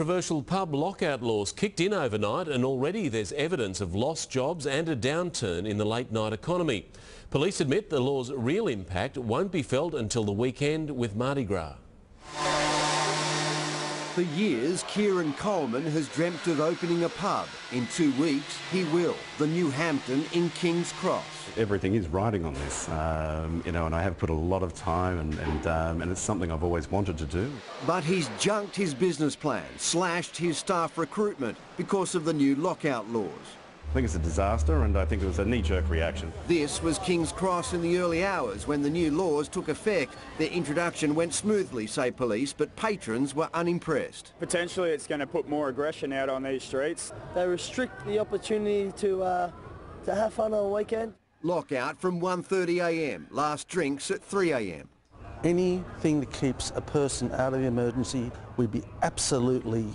Controversial pub lockout laws kicked in overnight and already there's evidence of lost jobs and a downturn in the late night economy. Police admit the law's real impact won't be felt until the weekend with Mardi Gras. For years, Kieran Coleman has dreamt of opening a pub. In 2 weeks, he will. The New Hampton in King's Cross. Everything is riding on this, and I have put a lot of time and it's something I've always wanted to do. But he's junked his business plan, slashed his staff recruitment because of the new lockout laws. I think it's a disaster, and I think it was a knee-jerk reaction. This was King's Cross in the early hours when the new laws took effect. Their introduction went smoothly, say police, but patrons were unimpressed. Potentially it's going to put more aggression out on these streets. They restrict the opportunity to have fun on a weekend. Lockout from 1:30 a.m, last drinks at 3 a.m. Anything that keeps a person out of the emergency would be absolutely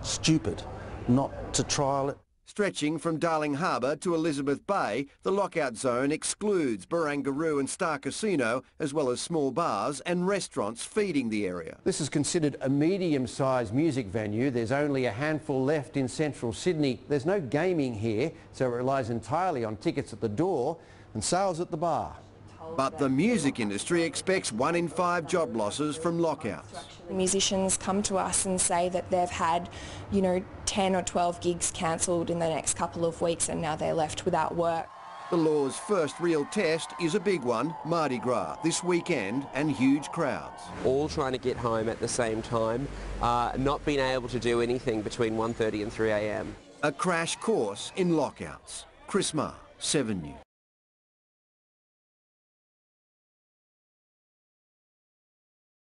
stupid not to trial it. Stretching from Darling Harbour to Elizabeth Bay, the lockout zone excludes Barangaroo and Star Casino, as well as small bars and restaurants feeding the area. This is considered a medium-sized music venue. There's only a handful left in central Sydney. There's no gaming here, so it relies entirely on tickets at the door and sales at the bar. But the music industry expects 1 in 5 job losses from lockouts. Musicians come to us and say that they've had, 10 or 12 gigs cancelled in the next couple of weeks and now they're left without work. The law's first real test is a big one, Mardi Gras, this weekend, and huge crowds. All trying to get home at the same time, not being able to do anything between 1:30 and 3 a.m. A crash course in lockouts. Chris Marr, 7 News.